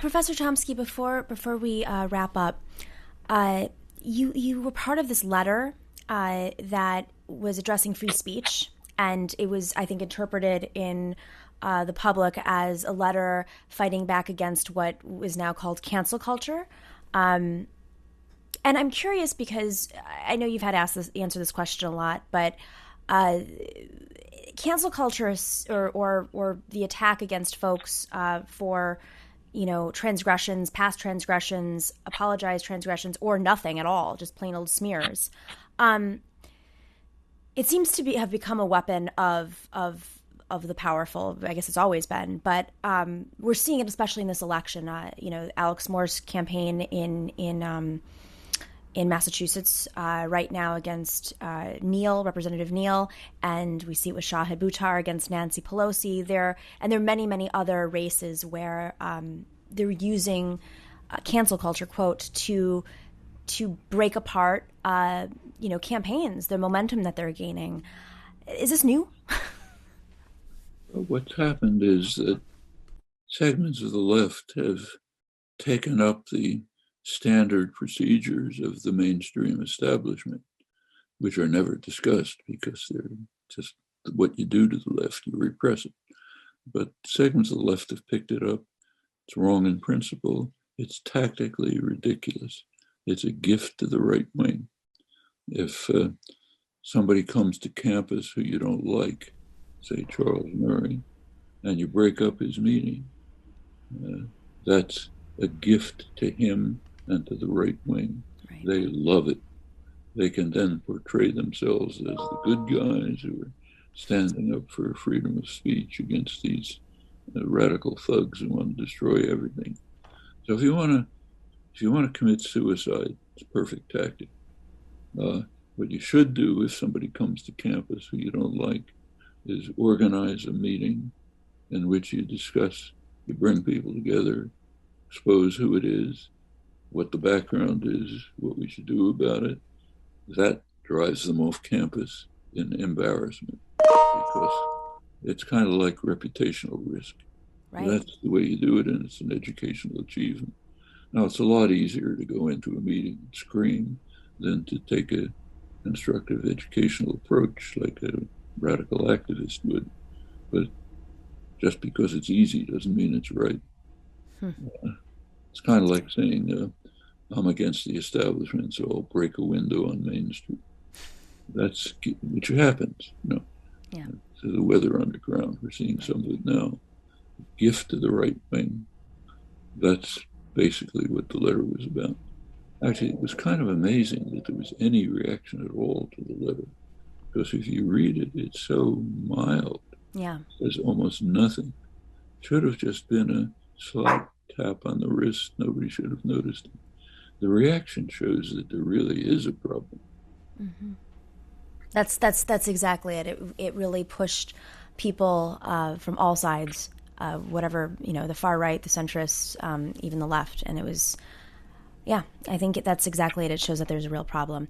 Professor Chomsky, before we wrap up, you were part of this letter that was addressing free speech, and it was, I think, interpreted in the public as a letter fighting back against what is now called cancel culture. And I'm curious because I know you've had to answer this question a lot, but cancel culture or the attack against folks for transgressions, past transgressions, apologized transgressions, or nothing at all, just plain old smears. It seems to have become a weapon of the powerful. I guess it's always been, but we're seeing it especially in this election. Alex Moore's campaign in Massachusetts right now against Representative Neal, and we see it with Shahid Buttar against Nancy Pelosi. There are many, many other races where they're using cancel culture, quote, to break apart, campaigns, the momentum that they're gaining. Is this new? What's happened is that segments of the left have taken up the standard procedures of the mainstream establishment, which are never discussed because they're just what you do to the left, you repress it. But segments of the left have picked it up. It's wrong in principle. It's tactically ridiculous. It's a gift to the right wing. If somebody comes to campus who you don't like, say Charles Murray, and you break up his meeting, that's a gift to him and to the right wing. Right. They love it. They can then portray themselves as the good guys who are standing up for freedom of speech against these radical thugs who want to destroy everything. So if you want to commit suicide, it's a perfect tactic. What you should do if somebody comes to campus who you don't like is organize a meeting in which you discuss, you bring people together, expose who it is, what the background is, what we should do about it. That drives them off campus in embarrassment because it's kind of like reputational risk. Right. That's the way you do it, and it's an educational achievement. Now, it's a lot easier to go into a meeting and scream than to take a constructive educational approach like a radical activist would. But just because it's easy doesn't mean it's right. It's kind of like saying, I'm against the establishment, so I'll break a window on Main Street. That's which happens, Yeah. To the weather underground. We're seeing some of it now. Gift to the right wing. That's basically what the letter was about. Actually, it was kind of amazing that there was any reaction at all to the letter, because if you read it, it's so mild. Yeah. There's almost nothing. Should have just been a slight tap on the wrist. Nobody should have noticed it. The reaction shows that there really is a problem. Mm-hmm. That's exactly it. It really pushed people from all sides, whatever, the far right, the centrists, even the left. And it was, I think that's exactly it. It shows that there's a real problem.